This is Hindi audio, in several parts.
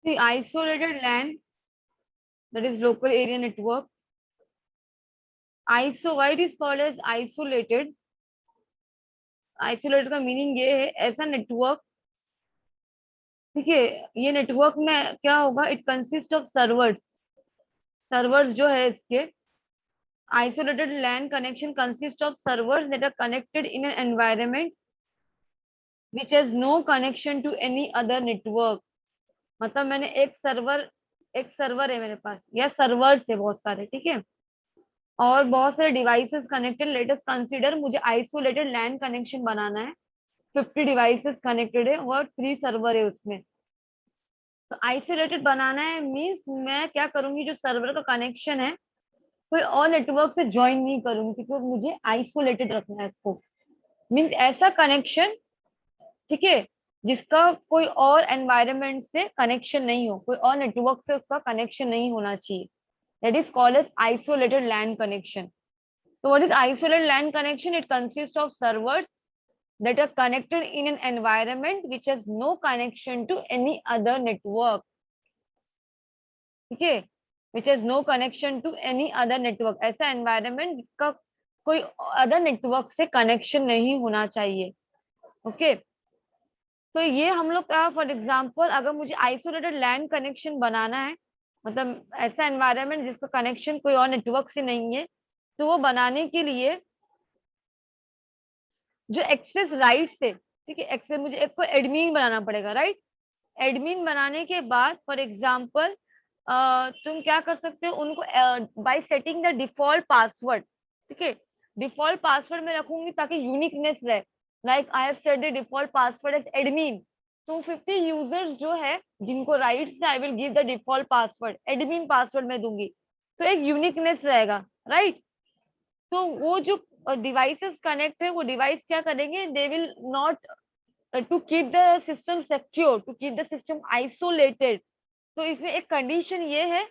The isolated LAN, that is local area network. Why it is called as isolated? Isolated का मीनिंग ये है ऐसा नेटवर्क, ठीक है। ये नेटवर्क में क्या होगा, it consist of servers. Servers जो है इसके, isolated LAN connection consist of servers that are connected in an environment which has no connection to any other network. मतलब मैंने एक सर्वर है मेरे पास, या सर्वर्स है बहुत सारे, ठीक है, और बहुत सारे devices connected. Let us consider मुझे आइसोलेटेड लैन कनेक्शन बनाना है, 50 डिवाइसेस कनेक्टेड है और 3 सर्वर है उसमें। तो आइसोलेटेड बनाना है मीन्स मैं क्या करूंगी, जो सर्वर का कनेक्शन है कोई और नेटवर्क से ज्वाइन नहीं करूंगी, क्योंकि मुझे आइसोलेटेड रखना है इसको। मीन्स ऐसा कनेक्शन, ठीक है, जिसका कोई और एनवायरनमेंट से कनेक्शन नहीं हो, कोई और नेटवर्क से उसका कनेक्शन नहीं होना चाहिए। That is called as isolated LAN connection. तो what is isolated LAN connection? It consist of servers that are connected in an environment which has no connection to any other network, ठीक है, which has no connection to any other network। ऐसा environment जिसका कोई अदर नेटवर्क से कनेक्शन नहीं होना चाहिए। ओके, तो ये हम लोग का फॉर एग्जांपल, अगर मुझे आइसोलेटेड लैन कनेक्शन बनाना है, मतलब ऐसा एनवायरनमेंट जिसका कनेक्शन कोई और नेटवर्क से नहीं है, तो वो बनाने के लिए जो एक्सेस राइट से, ठीक है, एक्सेस मुझे एक को एडमिन बनाना पड़ेगा, राइट। एडमिन बनाने के बाद फॉर एग्जांपल तुम क्या कर सकते हो उनको, by setting the default password, ठीक है। डिफॉल्ट पासवर्ड में रखूंगी ताकि यूनिकनेस रहे। Like I have set the default password as admin, तो 50 यूजर्स जो है जिनको राइट से I will give the default password, admin password में दूंगी, तो एक यूनिकनेस रहेगा, राइट। तो वो जो डिवाइसेस कनेक्ट है, वो डिवाइस क्या करेंगे, they will not, to keep the system secure, to keep the system isolated. तो इसमें एक कंडीशन ये है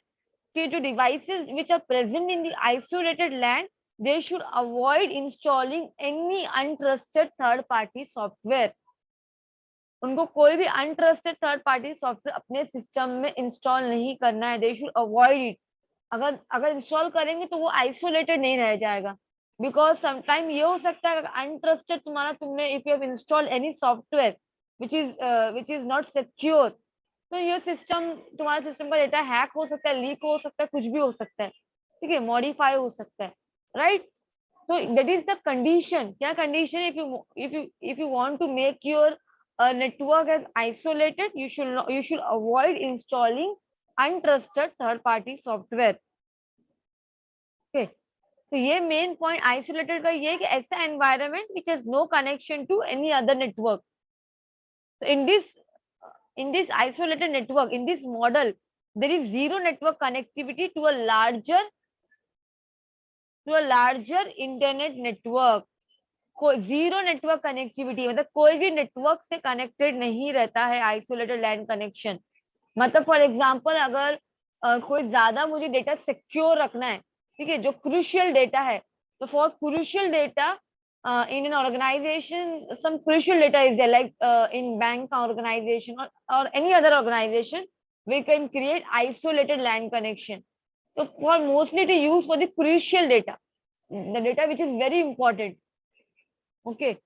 कि जो devices which are present in the isolated LAN, they should avoid installing any untrusted third party software. उनको कोई भी अनट्रस्टेड थर्ड पार्टी सॉफ्टवेयर अपने सिस्टम में इंस्टॉल नहीं करना है, दे शुड अवॉइड इट। अगर अगर इंस्टॉल करेंगे तो वो आइसोलेटेड नहीं रह जाएगा, बिकॉज समटाइम ये हो सकता है अनट्रस्टेड तुम्हारा, तुमने if you have install any software which is not secure, तो ये सिस्टम, तुम्हारे सिस्टम का डेटा हैक हो सकता है, लीक हो सकता है, कुछ भी हो सकता है, ठीक है, मॉडिफाई हो सकता है, राइट। तो दैट इज द कंडीशन। क्या condition? If you want to make your network as isolated, you should avoid installing untrusted third party software। okay, तो ये मेन पॉइंट आइसोलेटेड का ये है कि ऐसा environment which has no connection to any other network. तो in this isolated network, in this model, there is zero network connectivity to a larger internet network। को जीरो नेटवर्क कनेक्टिविटी, मतलब कोई भी नेटवर्क से कनेक्टेड नहीं रहता है आइसोलेटेड लैन कनेक्शन। मतलब फॉर एग्जांपल अगर कोई ज्यादा मुझे डेटा सिक्योर रखना है, ठीक है, जो क्रूशियल डेटा है, तो for crucial data in an organization, some crucial data is there, like in bank organization or any other organization, we can create isolated LAN connection। So for mostly to use for the crucial data, the data which is very important। okay,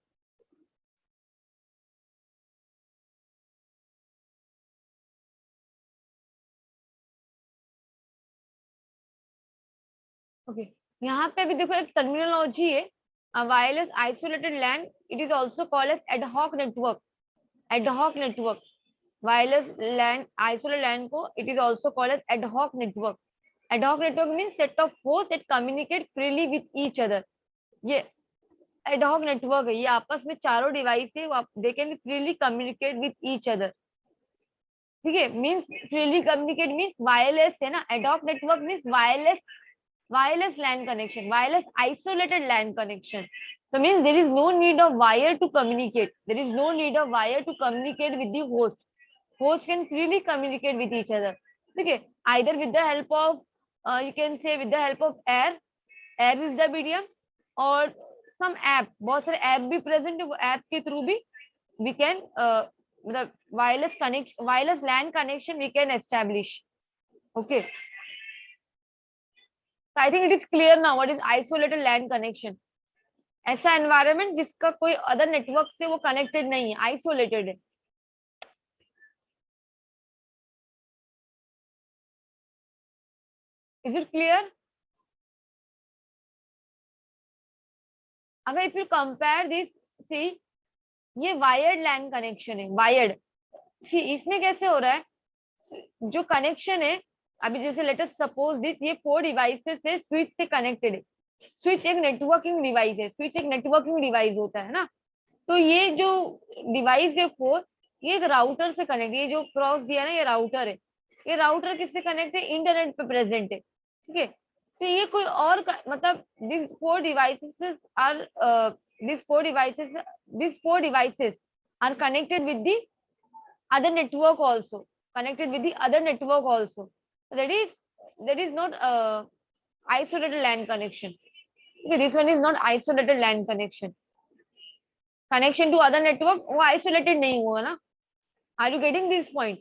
okay, यहाँ पे भी देखो एक टर्मिनोलॉजी है, wireless isolated LAN, it is also called as ad hoc network. Ad hoc network, wireless LAN isolated LAN को it is also called as ad hoc network. Ad hoc network means set of host that communicate freely with each other. ये एडहॉक नेटवर्क है, ये आपस में चारों डिवाइस है, they can freely communicate with each other, ठीक है। Means freely communicate means wireless है ना, ad hoc network means wireless LAN connection, wireless isolated LAN connection। So means there is no need of wire to communicate. There is no need of wire to communicate with the host. Host can freely communicate with each other। Okay, either with the help of you can say with the help of air, air is the medium, और some app, बहुत सारे app भी present है, वो app के through भी we can मतलब wireless LAN connection we can establish. Okay, I think it is clear now what is isolated LAN connection. ऐसा एनवायरनमेंट जिसका कोई अदर नेटवर्क से वो कनेक्टेड नहीं है, आइसोलेटेड है. Is it clear? अगर इफ यू कंपेयर दिस, सी, ये वायर्ड लैन कनेक्शन है, वायर्ड. सी, इसमें कैसे हो रहा है, जो कनेक्शन है, अभी जैसे लेट अस सपोज दिस, ये 4 डिवाइसेस से स्विच से कनेक्टेड है. स्विच एक नेटवर्किंग डिवाइस है, स्विच एक नेटवर्किंग डिवाइस होता है ना. तो ये जो डिवाइस है 4, ये एक राउटर से कनेक्ट, ये जो क्रॉस दिया ना, ये राउटर है. ये राउटर किससे कनेक्ट है? इंटरनेट पे प्रेजेंट है. ठीक है, तो ये कोई और मतलब this 4 devices are this 4 devices this 4 devices are connected with the other network also, connected with the other network also. That is not isolated LAN connection. Okay, this one is not isolated LAN connection. Connection to other network वो isolated नहीं होगा ना. Are you getting this point?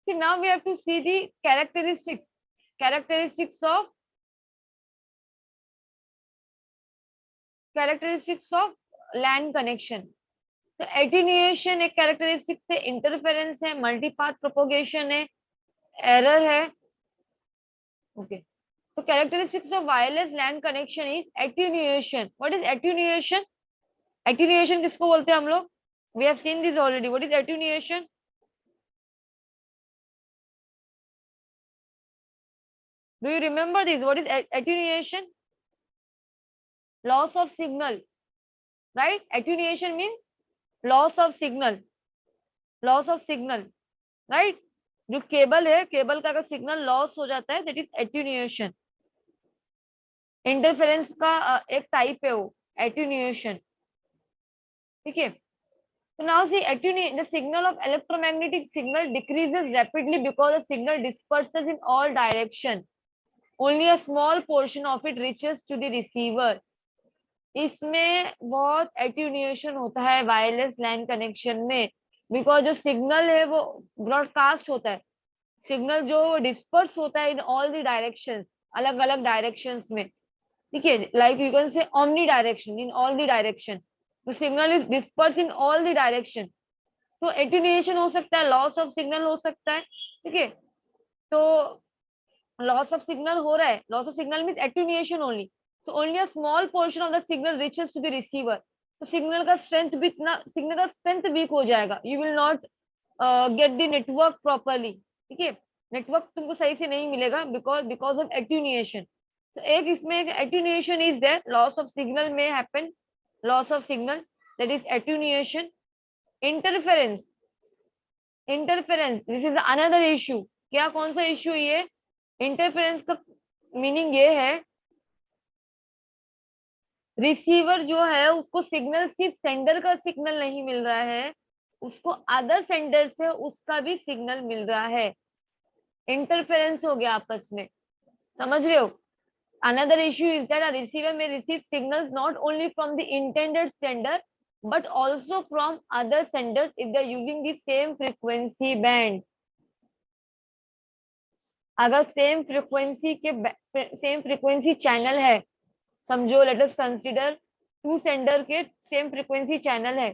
See, now we have to see the characteristics of LAN connection. तो एटीन्यूएशन एक कैरेक्टरिस्टिक्स है, इंटरफेरेंस है, मल्टीपाथ प्रोपोगेशन है, एरर है. Okay, so characteristics of wireless LAN connection is attenuation. What is attenuation? Attenuation किसको बोलते हैं हम लोग? We have seen this already. What is attenuation? Do you remember this? What is attenuation? Loss of signal, right? Attenuation means loss of signal. Loss of signal, right? जो केबल है, केबल का अगर सिग्नल लॉस हो जाता है, दैट इज एट्यूनिएशन. इंटरफेरेंस का एक टाइप है वो, एट्यूनिएशन. ठीक है. So now see, the signal of electromagnetic signal decreases rapidly because the signal disperses in all direction. Only a small portion of it reaches to the receiver. इसमें बहुत एट्यूनिएशन होता है वायरलेस लैन कनेक्शन में, बिकॉज जो सिग्नल है वो ब्रॉडकास्ट होता है. सिग्नल जो डिस्पर्स होता है इन ऑल द डायरेक्शंस, अलग अलग डायरेक्शंस में. ठीक है, like you can say omni direction, in all the direction. तो signal is disperse in all the direction. तो एट्यूनिएशन हो सकता है, लॉस ऑफ सिग्नल हो सकता है. ठीक है, तो लॉस ऑफ सिग्नल हो रहा है, loss of signal means attenuation only. तो only a small portion of the signal reaches to the receiver. तो सिग्नल का स्ट्रेंथ भी इतना, सिग्नल का स्ट्रेंथ वीक हो जाएगा. You will not get the network properly. ठीक है, नेटवर्क तुमको सही से नहीं मिलेगा बिकॉज ऑफ एट्यूनिएशन. तो एक इसमें attenuation is there, loss of signal में happen, loss of signal, that is attenuation. Interference, interference this is another issue. क्या, कौन सा इश्यू ये? इंटरफेरेंस का मीनिंग ये है, रिसीवर जो है उसको सिग्नल सिर्फ सेंडर का सिग्नल नहीं मिल रहा है, उसको अदर सेंडर से उसका भी सिग्नल मिल रहा है. इंटरफेरेंस हो गया आपस में, समझ रहे हो? Another issue is that a receiver may receive signals not only from the intended sender but also from other senders if they are using the same frequency band. अगर सेम फ्रीक्वेंसी चैनल है, समझो लेट अस कंसीडर 2 सेंडर के सेम फ्रीक्वेंसी चैनल है,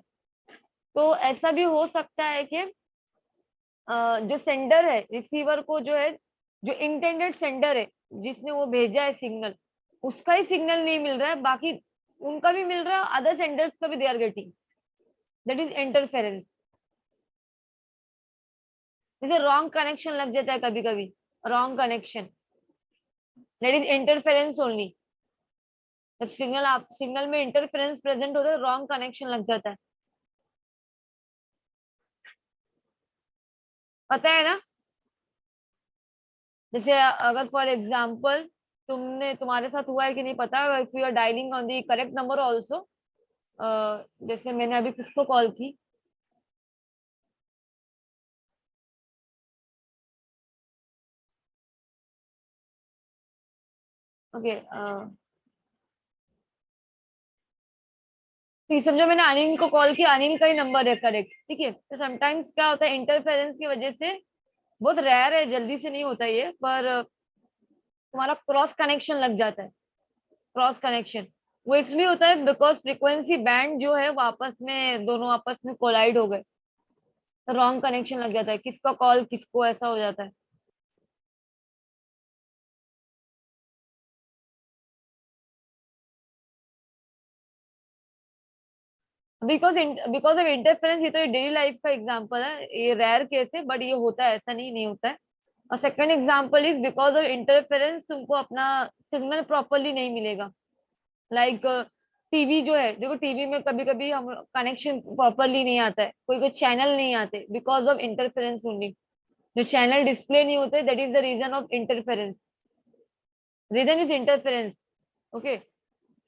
तो ऐसा भी हो सकता है कि जो सेंडर है, रिसीवर को जो है, जो इंटेंडेड सेंडर है जिसने वो भेजा है सिग्नल, उसका ही सिग्नल नहीं मिल रहा है, बाकी उनका भी मिल रहा है, अदर सेंडर्स का भी they are getting. That is interference. जैसे रॉन्ग कनेक्शन लग जाता है कभी कभी, wrong connection, that is interference only. जब सिग्नल में इंटरफेरेंस प्रेजेंट होता है, रॉन्ग कनेक्शन लग जाता है. पता है ना? जैसे अगर फॉर एग्जाम्पल तुम्हारे साथ हुआ है कि नहीं पता, if you are dialling on the correct number also, जैसे मैंने अभी किसको कॉल की, ओके, ठीक समझो, मैंने अनिल को कॉल किया, अनिल का ही नंबर है करेक्ट, ठीक है। तो समटाइम्स क्या होता है, इंटरफेरेंस की वजह से, बहुत रेयर है, जल्दी से नहीं होता ये, पर तुम्हारा क्रॉस कनेक्शन लग जाता है। क्रॉस कनेक्शन वो इसलिए होता है बिकॉज फ्रीक्वेंसी बैंड जो है वो आपस में, दोनों आपस में कोलाइड हो गए, तो रॉन्ग कनेक्शन लग जाता है, किसका कॉल किसको, ऐसा हो जाता है। बिकॉज ऑफ इंटरफेरेंस, ये तो डेली लाइफ का एग्जांपल है, ये रेयर केस है, बट ये होता है, ऐसा नहीं होता है। और second example is because of interference तुमको अपना सिग्नल प्रॉपरली नहीं मिलेगा। लाइक टीवी जो है, देखो टीवी में कभी कभी हम कनेक्शन प्रॉपरली नहीं आता है, कोई कोई चैनल नहीं आते, बिकॉज ऑफ इंटरफेरेंस ओनली। जो चैनल डिस्प्ले नहीं होते, that is the reason of interference. Reason is interference, okay.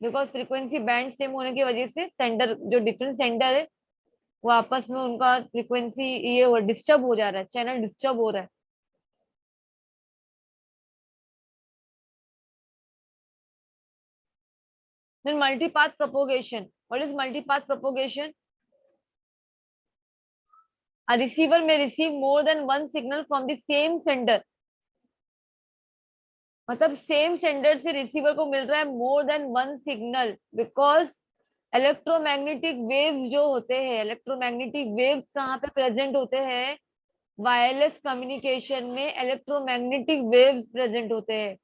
Because frequency band same होने की वजह से सेंडर, जो डिफरेंट सेंडर है, वो आपस में उनका फ्रीक्वेंसी ये डिस्टर्ब हो जा रहा है, चैनल डिस्टर्ब हो रहा है। Then multipath propagation, what is multipath propagation? A receiver may receive more than one signal from the same sender। मतलब सेम सेंडर से रिसीवर को मिल रहा है मोर than one signal, because electromagnetic waves जो होते हैं, इलेक्ट्रोमैग्नेटिक वेव्स कहाँ पे प्रेजेंट होते हैं? वायरलेस कम्युनिकेशन में इलेक्ट्रोमैग्नेटिक वेव्स प्रेजेंट होते हैं।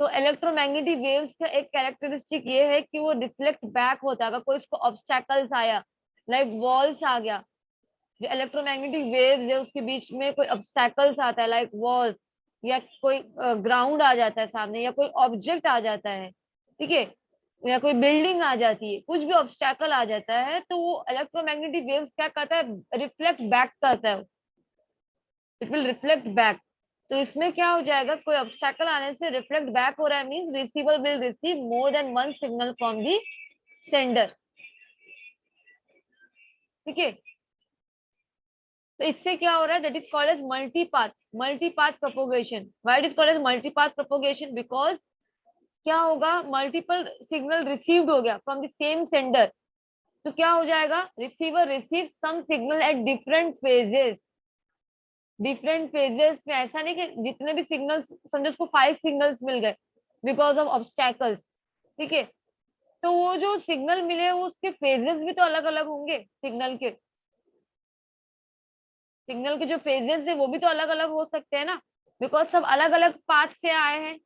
तो इलेक्ट्रोमैग्नेटिक वेव्स का एक कैरेक्टरिस्टिक ये है कि वो रिफ्लेक्ट बैक होता है, अगर कोई उसको ऑब्स्टैकल्स आया, लाइक वॉल्स आ गया, जो इलेक्ट्रोमैग्नेटिक वेव्स है उसके बीच में कोई ऑब्स्टैकल्स आता है, लाइक वॉल्स, या कोई ग्राउंड आ जाता है सामने, या कोई ऑब्जेक्ट आ जाता है, ठीक है, या कोई बिल्डिंग आ जाती है, कुछ भी ऑब्स्टैकल आ जाता है, तो वो इलेक्ट्रोमैग्नेटिक वेव्स क्या करता है, रिफ्लेक्ट बैक करता है, इट विल रिफ्लेक्ट बैक। तो इसमें क्या हो जाएगा, कोई ऑब्स्टैकल आने से रिफ्लेक्ट बैक हो रहा है, means receiver will receive more than one signal from the sender, ठीक है। तो इससे क्या हो रहा है, that is called as multipath, multipath propagation. Why it is called as multipath propagation? Because क्या होगा, मल्टीपल सिग्नल रिसीव्ड हो गया फ्रॉम द सेम सेंडर, तो क्या हो जाएगा, receiver receive some signal at different phases. Different phases में ऐसा नहीं कि जितने भी सिग्नल्स, समझो उसको 5 सिग्नल्स मिल गए बिकॉज ऑफ ऑब्स्टैकल्स, ठीक है। तो वो जो सिग्नल मिले वो उसके फेजेस भी तो अलग अलग होंगे, सिग्नल के जो फेजेस है वो भी तो अलग अलग हो सकते हैं ना, बिकॉज सब अलग अलग पाथ से आए हैं,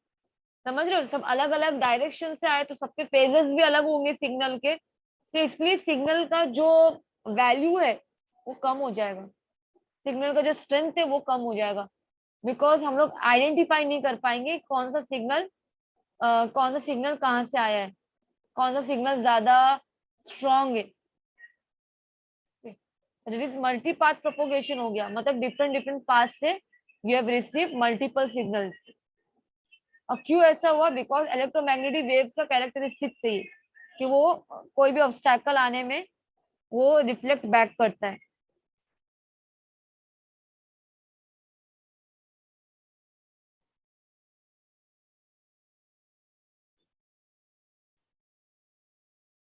समझ रहे हो, सब अलग अलग डायरेक्शन से आए, तो सबके फेजेस भी अलग होंगे सिग्नल के, तो इसलिए सिग्नल का जो वैल्यू है वो कम हो जाएगा, सिग्नल का जो स्ट्रेंथ है वो कम हो जाएगा, बिकॉज हम लोग आइडेंटिफाई नहीं कर पाएंगे कौन सा सिग्नल कहाँ से आया है, कौन सा सिग्नल ज्यादा स्ट्रॉन्ग है। मल्टी पाथ प्रोपोगेशन हो गया, मतलब डिफरेंट डिफरेंट पाथ से you have receive multiple signals. और क्यों ऐसा हुआ, बिकॉज इलेक्ट्रोमैग्नेटिक वेव्स का कैरेक्टरिस्टिक सही है कि वो कोई भी ऑब्स्टैकल आने में वो रिफ्लेक्ट बैक करता है।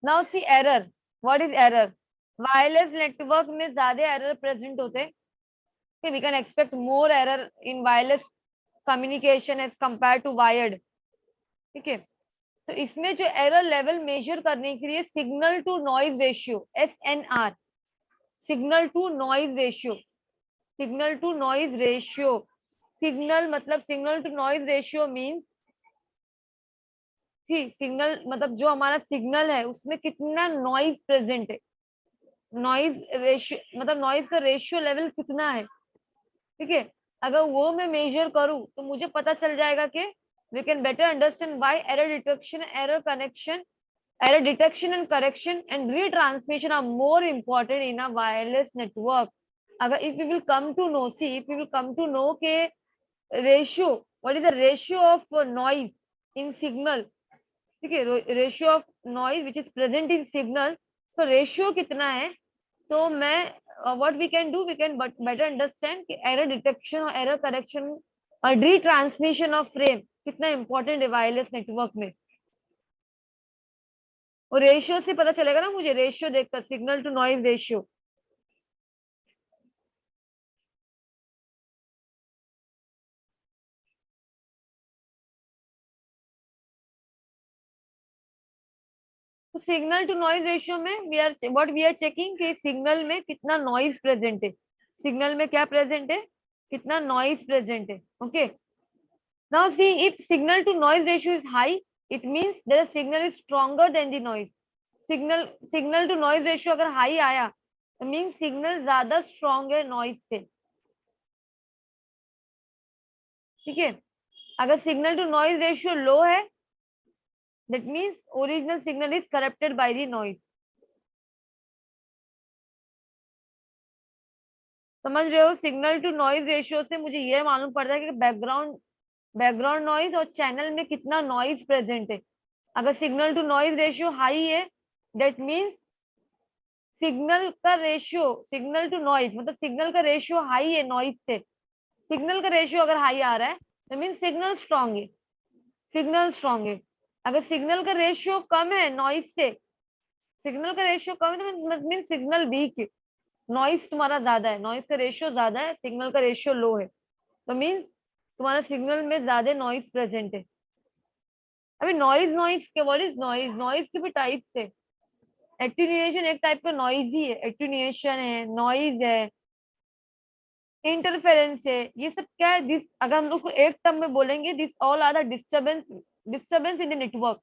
Now see error, what is error? Wireless network में ज्यादा एरर प्रेजेंट होते हैं, we can expect more error in wireless communication as compare to wired, ठीक है। तो इसमें जो एरर लेवल मेजर करने के लिए signal to noise ratio, SNR, signal to noise ratio, signal to noise ratio, signal मतलब signal to noise ratio means, signal मतलब जो हमारा सिग्नल है उसमें कितना नॉइज प्रेजेंट है, नॉइज रेशियो मतलब नॉइज का रेशियो लेवल कितना है, ठीक है। अगर वो मैं मेजर करूं तो मुझे पता चल जाएगा कि we can better understand why error detection, error connection, error detection and correction and retransmission are more important in a wireless network, अगर if we will come to know, see if we will come to know के ratio, what is the ratio of noise in signal, ठीक है, ratio of noise which is present in signal, तो रेशियो कितना है, तो मैं what we can do, we can better understand कि एरर डिटेक्शन और एरर करेक्शन और रीट्रांसमिशन ऑफ फ्रेम कितना इंपॉर्टेंट है वायरलेस नेटवर्क में। और रेशियो से पता चलेगा ना मुझे, रेशियो देखकर, सिग्नल टू नॉइज रेशियो। तो सिग्नल टू नॉइज रेशियो में वी आर चेकिंग कि सिग्नल में कितना नॉइज प्रेजेंट है, सिग्नल में क्या प्रेजेंट है, कितना नॉइज प्रेजेंट है। Okay, now see if signal to noise ratio is high, it means that the signal is stronger than the noise. Signal to noise ratio अगर हाई आया तो मींस सिग्नल ज्यादा स्ट्रॉन्ग है नॉइज से, ठीक है। अगर signal to noise ratio low है, that means original signal is corrupted by the noise. समझ रहे हो, सिग्नल टू नॉइज रेशियो से मुझे ये मालूम पड़ता है कि बैकग्राउंड नॉइज और चैनल में कितना नॉइज प्रेजेंट है। अगर signal to noise ratio high है, दैट मींस सिग्नल का रेशियो, सिग्नल टू नॉइज मतलब सिग्नल का रेशियो हाई है नॉइज से, सिग्नल का रेशियो अगर हाई आ रहा है तो मीन सिग्नल स्ट्रॉन्ग है, सिग्नल स्ट्रॉन्ग है। अगर सिग्नल का रेशियो कम है नॉइज से, सिग्नल का रेशियो कम है तो मीन सिग्नल वीक है, नॉइज तुम्हारा ज्यादा है, नॉइज का रेशियो ज्यादा है, सिग्नल का रेशियो लो है, तो मीन्स तुम्हारा सिग्नल में ज्यादा नॉइज प्रेजेंट है। अभी नॉइज नॉइज के व्हाट इज नॉइज, नॉइज के भी टाइप्स है। एट्यूनिएशन एक टाइप का नॉइज ही है, एट्यूनिएशन है, नॉइज है, इंटरफेरेंस है, ये सब क्या है, दिस अगर हम लोग को एक टर्म में बोलेंगे, this all are the disturbance, disturbance in the network,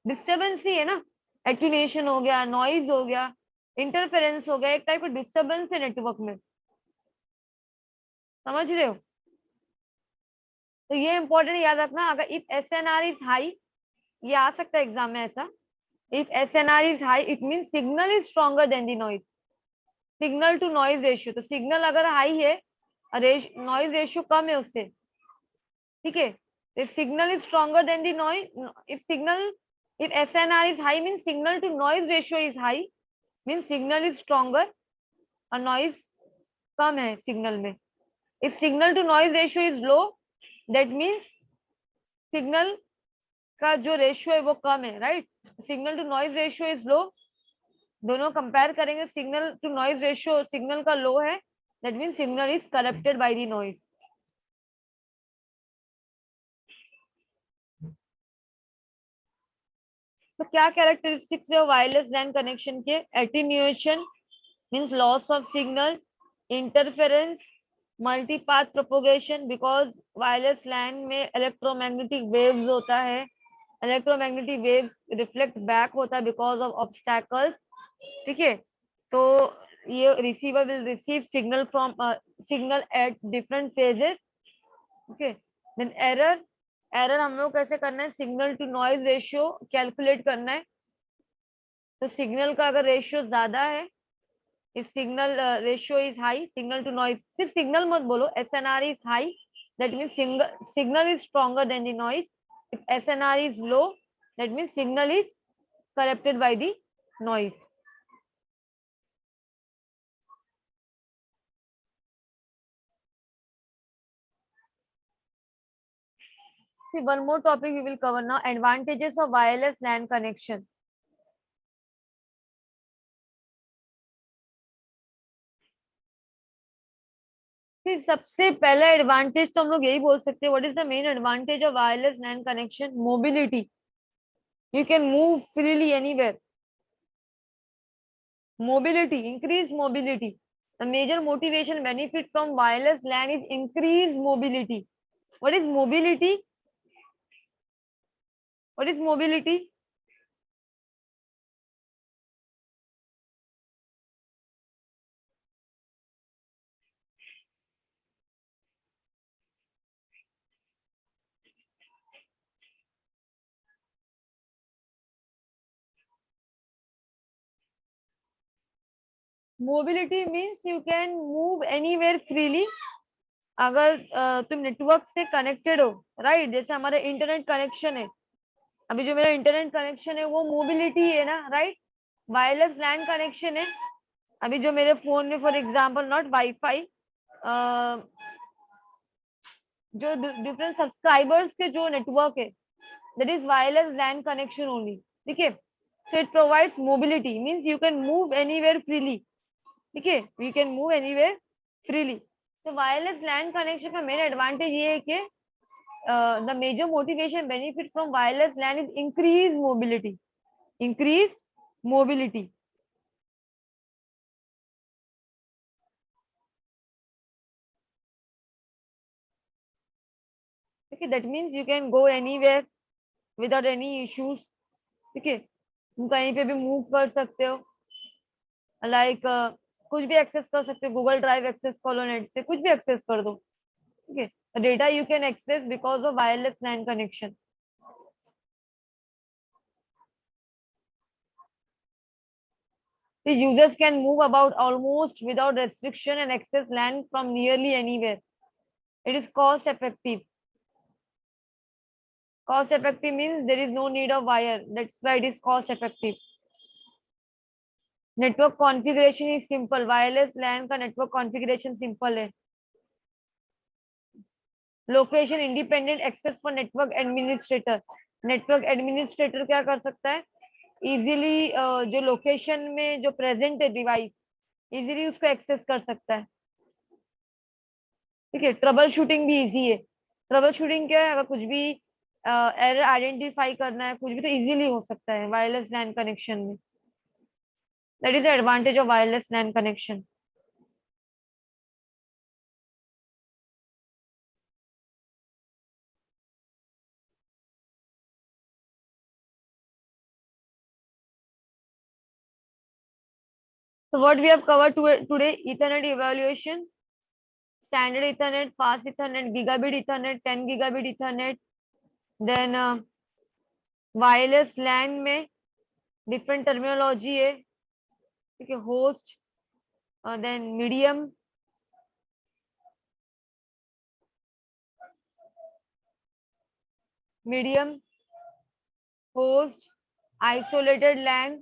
disturbance ही है ना। एट्यूनेशन हो गया, नॉइज हो गया, इंटरफेरेंस हो गया, एक टाइप का डिस्टर्बेंस है नेटवर्क में, समझ रहे हो। तो ये इंपॉर्टेंट याद रखना, अगर if S N R is high, ये आ सकता है एग्जाम में ऐसा, if S N R is high it mean signal is stronger than the noise, signal to noise ratio, तो सिग्नल अगर हाई है, नॉइज रेशियो कम है उससे, ठीक है। If signal is stronger than the noise, if signal, if SNR is high means signal to noise ratio is high, means signal is stronger और noise कम है सिग्नल में। if signal to noise ratio is low, that means signal का जो रेशियो है वो कम है, right. Signal to noise ratio is low, दोनों कंपेयर करेंगे, signal to noise ratio signal का लो है, that mean signal is corrupted by the noise. तो क्या कैरेक्टरिस्टिक्स है वायरलेस लैन कनेक्शन के, attenuation means loss of signal, interference, multipath propagation, because wireless LAN में इलेक्ट्रोमैग्नेटिक वेव्स होता है, इलेक्ट्रोमैग्नेटिक वेव्स रिफ्लेक्ट बैक होता है बिकॉज ऑफ ऑब्स्टैकल्स, ठीक है। तो ये receiver will receive signal from signal at different phases, okay. Then error, error हम लोग कैसे करना है, signal to noise ratio calculate करना है। तो सिग्नल का अगर रेशियो ज्यादा है, if signal ratio is high, signal to noise, सिर्फ सिग्नल मत बोलो, SNR is high, that means signal is stronger than the noise. If SNR is low, that means signal is corrupted by the noise. See, one more topic we will cover now, advantages of wireless LAN connection. See, सबसे पहला एडवांटेज तो हम लोग यही बोल सकते हैं, what is the main advantage of wireless LAN connection, mobility, you can move freely anywhere, mobility, increased mobility, the major motivation benefit from wireless LAN is increased mobility. What is mobility, what is mobility? Mobility means you can move anywhere freely. अगर तुम नेटवर्क से कनेक्टेड हो, राइट, जैसे हमारा इंटरनेट कनेक्शन है, अभी जो मेरा इंटरनेट कनेक्शन है वो मोबिलिटी है ना, राइट। वायरलेस लैन कनेक्शन है, अभी जो मेरे फोन में फॉर एग्जांपल नॉट वाईफाई, जो डिफरेंट सब्सक्राइबर्स के जो नेटवर्क है, that is wireless LAN connection only, ठीक है। So it provides mobility means you can move anywhere freely, ठीक है, we can move anywhere freely. तो वायरलेस लैन कनेक्शन का मेन एडवांटेज ये है कि the major motivation benefit from wireless LAN is increase mobility, increase mobility. ठीक है, that means you can go anywhere without any issues, ठीक है, तुम कहीं पे भी मूव कर सकते हो, लाइक कुछ भी एक्सेस कर सकते हो, गूगल ड्राइव एक्सेस कर लो, नेट से कुछ भी एक्सेस कर दो, ठीक है, data you can access because of wireless LAN connection. The users can move about almost without restriction and access land from nearly anywhere. It is cost effective. Cost effective means there is no need of wire. That's why it is cost effective. Network configuration is simple. Wireless LAN का network configuration simple है. Location independent access for network administrator. Network administrator क्या कर सकता है? Easily जो location में जो present है device, easily उसको access कर सकता है. ठीक है, ट्रबल शूटिंग भी इजी है। ट्रबल शूटिंग क्या है, अगर कुछ भी एरर आइडेंटिफाई करना है, कुछ भी, तो इजीली हो सकता है वायरलेस लैन कनेक्शन में। That is the advantage of wireless LAN connection. So what we have covered today, Ethernet evaluation, standard Ethernet, fast Ethernet, gigabit Ethernet, 10 gigabit Ethernet, then wireless LAN में डिफरेंट टर्मिनोलॉजी है, ठीक है, host, then medium, medium, host, isolated LAN,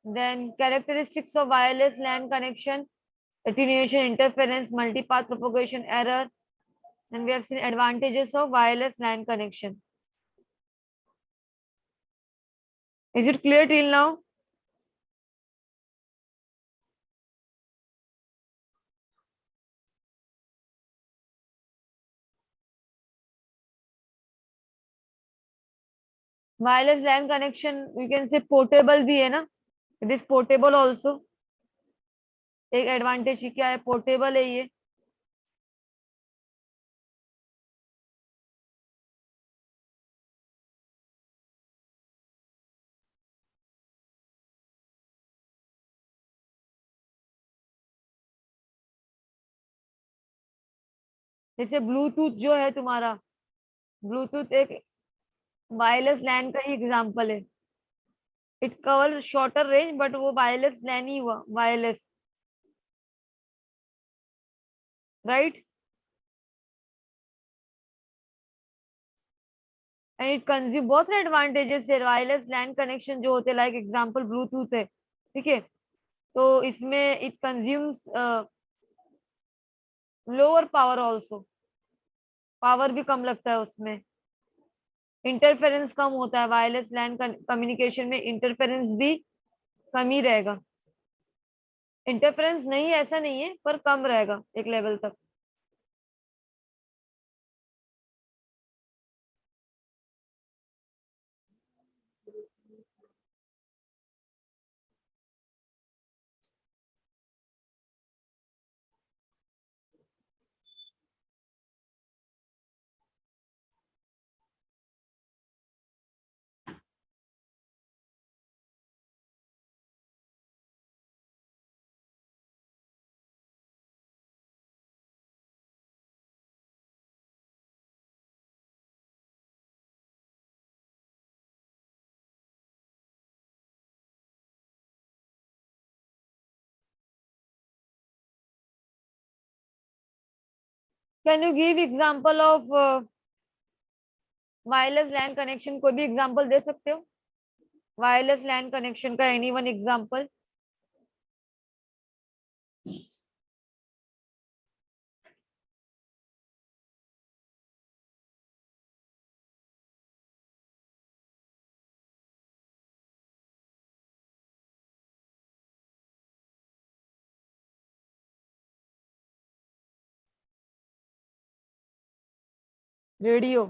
then characteristics of wireless LAN connection, attenuation, interference, multipath propagation, error. And we have seen advantages of wireless LAN connection. Is it clear till now? Wireless LAN connection, we can say portable भी है ना? It is portable also. एक एडवांटेज क्या है, पोर्टेबल है ये। जैसे ब्लूटूथ जो है तुम्हारा, ब्लूटूथ एक वायरलेस लैन का ही एग्जांपल है। It cover shorter range, but वो वायरलेस लैन ही हुआ, wireless, right. And it consume बहुत सारे एडवांटेजेस है वायरलेस लैन कनेक्शन जो होते हैं, लाइक एग्जांपल ब्लूटूथ है, ठीक है। तो इसमें it consumes lower power also, power भी कम लगता है उसमें, इंटरफेरेंस कम होता है वायरलेस लैन कम्युनिकेशन में, इंटरफेरेंस भी कम ही रहेगा। इंटरफेरेंस नहीं, ऐसा नहीं है, पर कम रहेगा एक लेवल तक। Can you give example of wireless LAN connection? कोई भी एग्जांपल दे सकते हो वायरलेस लैन कनेक्शन का? Any one example? Radio,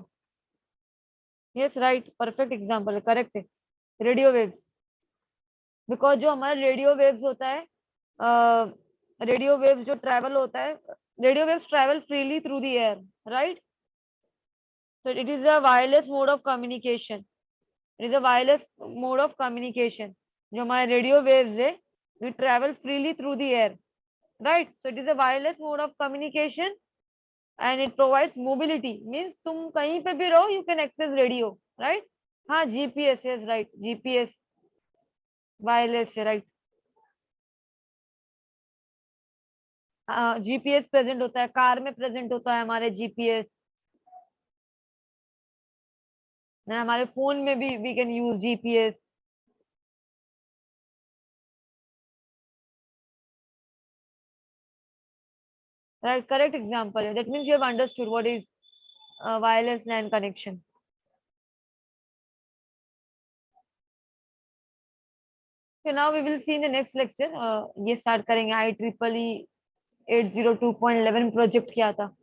yes right, perfect example है, करेक्ट है। रेडियो वेव्स, बिकॉज जो हमारा रेडियो वेव्स होता है, रेडियो वेव्स जो ट्रैवल होता है, radio waves travel freely through the air, right? So it is a wireless mode of communication. It is a wireless mode of communication. जो हमारे रेडियो वेव्स है, we travel freely through the air, right? So it is a wireless mode of communication and it provides mobility. Means तुम कहीं पे भी रहो, you can access radio, right? हाँ, GPS, yes, right. GPS wireless है, राइट। जीपीएस प्रेजेंट होता है, कार में प्रेजेंट होता है हमारे जीपीएस, हमारे फोन में भी we can use GPS. Right, correct example है। That means you have understood what is wireless LAN connection. So now we will see in the next lecture। ये स्टार्ट करेंगे, आई ट्रिपल ई 802.11 प्रोजेक्ट क्या था।